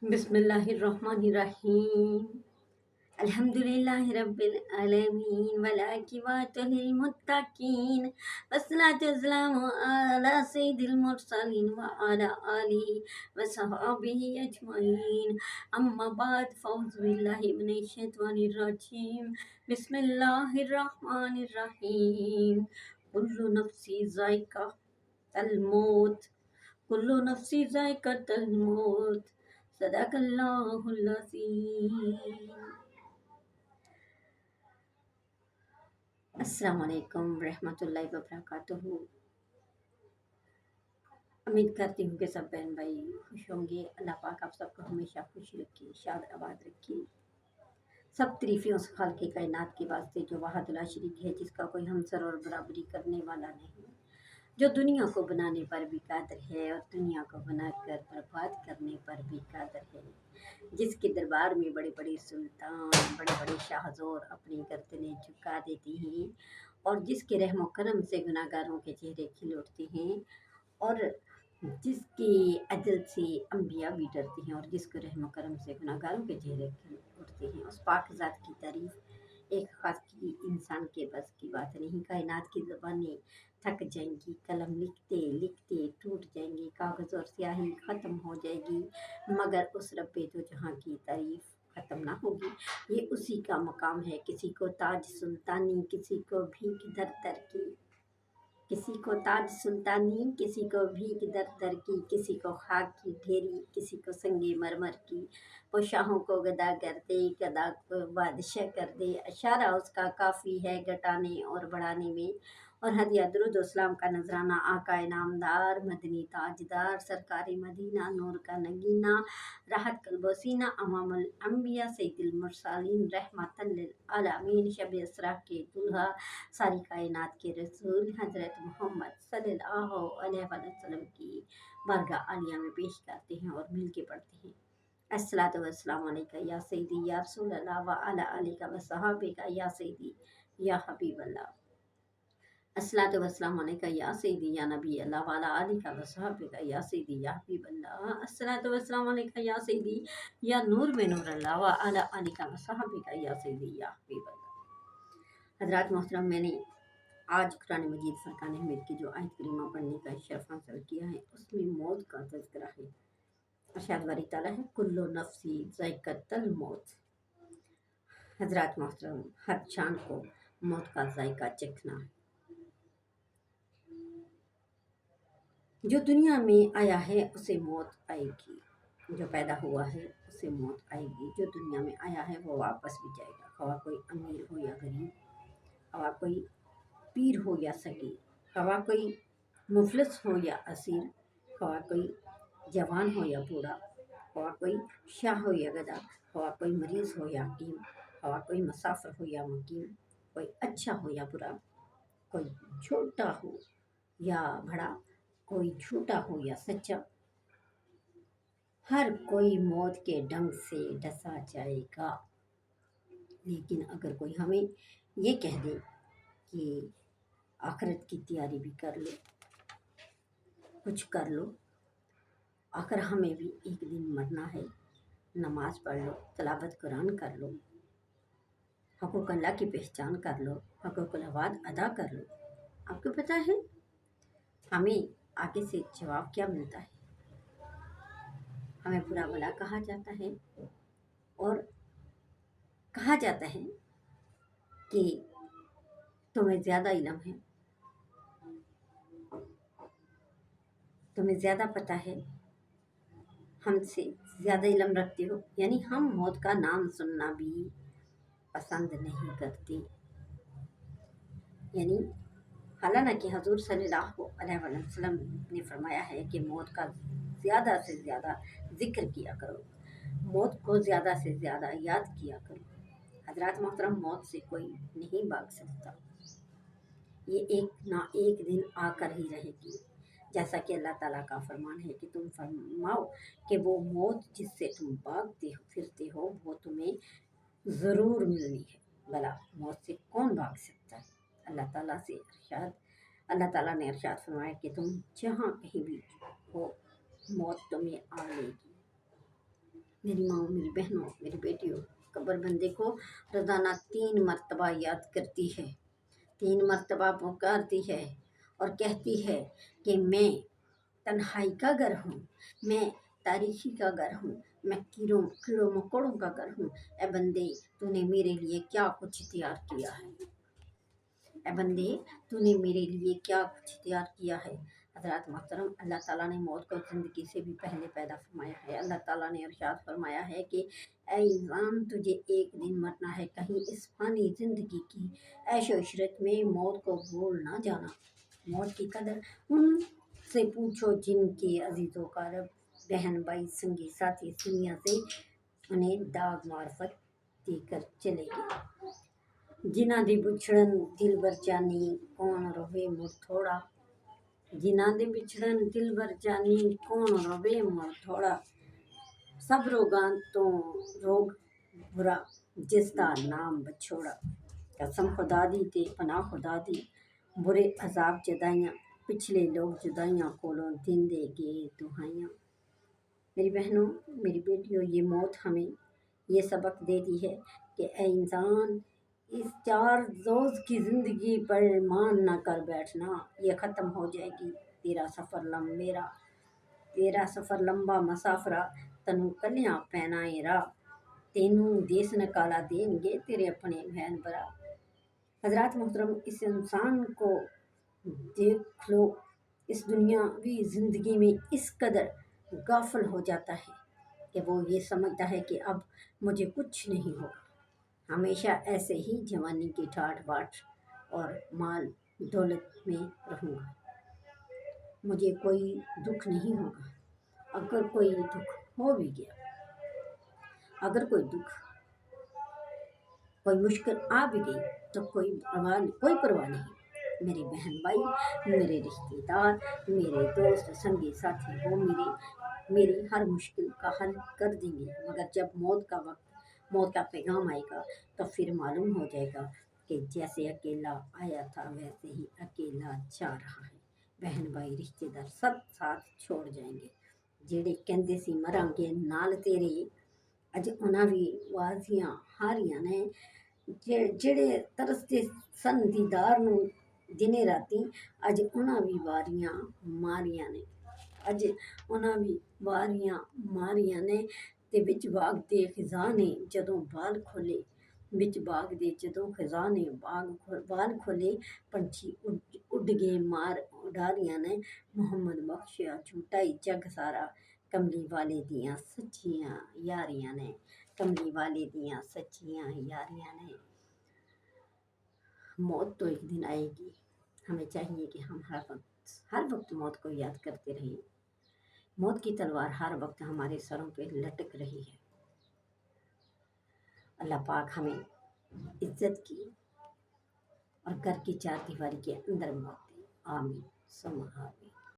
बिस्मिल्लाहिर्रहमानिर्रहीम। अल्हम्दुलिल्लाहि रब्बिल आलमीन वल आकिबतु लिल मुत्तकीन वस्सलातु वस्सलामु अला सय्यिदिल मुरसलीन व अला आलिहि व सहाबिहि अजमईन। अम्मा बाद फौज़ु बिल्लाहि मिनश शैतानिर रजीम। बिस्मिल्लाहिर्रहमानिर्रहीम। कुल्लु नफ्सी ज़ाइक़तुल मौत, कुल्लु नफ्सी ज़ाइक़तुल मौत। सदकल्लाहुल अज़ीम। अस्सलामु अलैकुम रहमतुल्लाहि व बरकातुहू। उम्मीद करती हूँ कि सब बहन भाई खुश होंगे। अल्लाह पाक आप सबको हमेशा खुश रखे, शाद आबाद रखे। सब तरीफ़ें उस खालिक़ कायनात के वास्ते जो वहादुल शरीक है, जिसका कोई हमसर और बराबरी करने वाला नहीं, जो दुनिया को बनाने पर भी कादिर है और दुनिया को बनाकर बर्बाद करने पर भी कादिर है, जिसके दरबार में बड़े बड़े सुल्तान, बड़े बड़े शाहज़ोर अपनी गर्दनें झुका देती हैं और जिसके रहम करम से गुनाहगारों के चेहरे खिल उठते हैं और जिसके अदल से अम्बिया भी डरते हैं और जिसके रहम करम से गुनाहगारों के चेहरे खिल उठते हैं, उस पाक ज़ात की तारीफ़ एक ख़ास की इंसान के बस की बात नहीं। कायनात की ज़बानें थक जाएंगी, कलम लिखते लिखते टूट जाएंगी, कागज़ और स्याही ख़त्म हो जाएगी, मगर उस रब्बे दो जहाँ की तारीफ़ ख़त्म ना होगी। ये उसी का मकाम है। किसी को ताज सुल्तानी, किसी को भीख दर दर की, किसी को ताज सुल्तानी, किसी को भीख दर दर की, किसी को खाक की ढेरी, किसी को संगे मरमर की। वो शाहों को गदा कर दे, गदा को बादशाह कर दे, इशारा उसका काफ़ी है घटाने और बढ़ाने में। और हदिया दुरूद व सलाम का नजराना आका नामदार मदनी ताजदार सरकारी मदीना नूर का नगीना राहत कल्बोसीना अमामुल अंबिया सैयदुल मुरसलीन रहमतल लिल आलमीन शब इसरा के दुल्हा सारी कायनात के रसूल हज़रत मोहम्मद सल्लल्लाहु अलैहि वसल्लम की बारगाह आलिया में पेश करते हैं और मिल के पढ़ते हैं। अस्सलातु वस्सलामु अलैका या सय्यदी या रसूल अल्लाह व अला आलिका व सहाबिका या सय्यदी या हबीब अल्लाह। अस्सलातु वस्सलामु अलैका या सय्यदी या नबी अल्लाह व अला आलिका व सहाबिका या सय्यदी या हबीब अल्लाह। अस्सलातु वस्सलामु अलैका या सय्यदी या नूर में नूर अल्लाह व अला आलिका व सहाबिका या सय्यदी या हबीब अल्लाह। हज़रात मोहतरम, मैंने आज कुरान मजीद फुरकान हमीद की जो आयत करीमा पढ़ने का शरफ हासिल किया है, उसमें मौत का तज़किरा है। अरशाद बारी ताला है, कुल्लु नफ्सी ज़ाइक़तुल मौत। हज़रात मोहतरम, हर जान को मौत का जायका चखना है। जो दुनिया में आया है उसे मौत आएगी, जो पैदा हुआ है उसे मौत आएगी। जो दुनिया में आया है वो वापस भी जाएगा, खवा कोई अमीर हो या गरीब, खवा कोई पीर हो या सगीर, खवा कोई मुफलिस हो या असीर, खवा कोई जवान हो या बूढ़ा, खवा कोई शाह हो या गदा, खवा कोई मरीज हो या हकीम, खवा कोई मुसाफिर हो या मुकीम, कोई अच्छा हो या बुरा, कोई छोटा हो या बड़ा, कोई झूठा हो या सच्चा, हर कोई मौत के डंग से डसा जाएगा। लेकिन अगर कोई हमें ये कह दे कि आखिरत की तैयारी भी कर लो, कुछ कर लो, आखिर हमें भी एक दिन मरना है, नमाज पढ़ लो, तिलावत कुरान कर लो, हक़ूक़ अल्लाह की पहचान कर लो, हक़ूक़ुल इबाद अदा कर लो, आपको पता है हमें आगे से जवाब क्या मिलता है? हमें बुरा भला कहा जाता है और कहा जाता है कि तुम्हें ज़्यादा इल्म है, तुम्हें ज़्यादा पता है, हमसे ज़्यादा इल्म रखते हो। यानी हम मौत का नाम सुनना भी पसंद नहीं करते। यानी हालांकि हजूर सल्लल्लाहु अलैहि वसल्लम ने फरमाया है कि मौत का ज़्यादा से ज़्यादा जिक्र किया करो, मौत को ज़्यादा से ज़्यादा याद किया करो। हज़रात मोहतरम, मौत से कोई नहीं भाग सकता, ये एक ना एक दिन आकर ही रहेगी। जैसा कि अल्लाह ताला का फरमान है कि तुम फरमाओ कि वो मौत जिससे तुम भागते हो फिरते हो वो तुम्हें ज़रूर मिलनी है, भला मौत से कौन भाग सकता है। अल्लाह ताला ने इरशाद फरमाया कि तुम जहाँ कहीं भी हो मौत तुम्हें आ लेगी। मेरी माँ, मेरी बहनों, मेरी बेटियों, कब्र बंदे को रोज़ाना 3 मरतबा याद करती है, 3 मरतबा पुकारती है और कहती है कि मैं तन्हाई का घर हूँ, मैं तारीकी का घर हूँ, मैं कीड़ों कीड़ों मकोड़ों का घर हूँ। ए बंदे, तूने मेरे लिए क्या कुछ तैयार किया है? ए बंदे, तूने मेरे लिए क्या कुछ तैयार किया है? हज़रात मोहतरम, अल्लाह ताला ने मौत को ज़िंदगी से भी पहले पैदा फरमाया है। अल्लाह ताला ने इरशाद फरमाया है कि ए इंसान, तुझे एक दिन मरना है, कहीं इस फ़ानी ज़िंदगी की ऐशो इशरत में मौत को भूल ना जाना। मौत की कदर उनसे पूछो जिनके अजीज़ों का रब, बहन भाई संगी साथी इस दुनिया से उन्हें दाग मार्फत देकर चले गए। जिन्हां दी विछड़न दिल भर जानी, कौन रोवे मुड़ थोड़ा। जिन्हां दे विछड़न दिल भर जानी, कौन रोवे मुड़ थोड़ा। सब रोगां तो रोग बुरा, जिसदा नाम बछोड़ा। कसम खुदा दी ते पनाह खुदा दी, बुरे अजाब जदाइयां, पिछले लोग जुदाइयां कोलों दिंदे गे दुहाइयां। मेरी बहनों, मेरी बेटियों, ये मौत हमें ये सबक देती है कि ए इंसान, इस 4 रोज़ की ज़िंदगी पर मान ना कर बैठना, ये ख़त्म हो जाएगी। तेरा सफ़र लंबा मसाफरा, तनू कलियां पैनाए राह। तेनू देस नकाला देंगे तेरे अपने बहन भरा। हज़रात मोहतरम, इस इंसान को देख लो, इस दुनियावी ज़िंदगी में इस कदर गाफिल हो जाता है कि वो ये समझता है कि अब मुझे कुछ नहीं होगा, हमेशा ऐसे ही जवानी की ठाठ बाट और माल दौलत में रहूँगा, मुझे कोई दुख नहीं होगा। अगर कोई दुख हो भी गया, अगर कोई दुख, कोई मुश्किल आ भी गई, तो कोई परवाह नहीं। मेरी बहन भाई, मेरे रिश्तेदार, मेरे दोस्त संगी साथी, वो मेरी हर मुश्किल का हल कर देंगे। मगर जब मौत का पैगाम आएगा, तो फिर मालूम हो जाएगा कि जैसे अकेला आया था वैसे ही अकेला जा रहा है। बहन भाई रिश्तेदार सब साथ छोड़ जाएंगे। ਜਿਹੜੇ ਕਹਿੰਦੇ ਸੀ ਮਰਾਂਗੇ ਨਾਲ ਤੇਰੇ, ਅੱਜ ਉਹਨਾਂ ਵੀ ਵਾਜ਼ੀਆਂ ਹਾਰੀਆਂ ਨੇ। ਜਿਹੜੇ ਤਰਸਦੇ ਸਨ ਦੀਦਾਰ ਨੂੰ ਦਿਨੇ ਰਾਤੀ, ਅੱਜ ਉਹਨਾਂ ਵੀ ਵਾਰੀਆਂ ਮਾਰੀਆਂ ਨੇ। ਅੱਜ ਉਹਨਾਂ ਵੀ ਵਾਰੀਆਂ ਮਾਰੀਆਂ ਨੇ। ਤੇ ਵਿੱਚ ਬਾਗ ਦੇ ਖਿਜ਼ਾ ਨੇ ਜਦੋਂ ਬਾਲ ਖੋਲੇ, ਵਿੱਚ ਬਾਗ ਦੇ ਜਦੋਂ ਖਿਜ਼ਾ ਨੇ ਬਾਲ ਖੋਲੇ, ਪੰਛੀ ਉੱਡ ਗਏ ਮਾਰ ਉਡਾਰੀਆਂ ਨੇ। ਮੁਹੰਮਦ ਬਖਸ਼ਿਆ ਝੂਠਾ ਹੀ ਜੱਗ ਸਾਰਾ, ਕਮਲੀ ਵਾਲੇ ਦੀਆਂ ਸੱਚੀਆਂ यारियां ने, कमली वाले दियाँ सच्चियाँ यारियां ने। मौत तो एक दिन आएगी, हमें चाहिए कि हम हर वक्त मौत को याद करते रहें। मौत की तलवार हर वक्त हमारे सरों पे लटक रही है। अल्लाह पाक हमें इज्जत की और घर की 4 दीवारी के अंदर मौत दी। आमीन सुम्मा आमीन।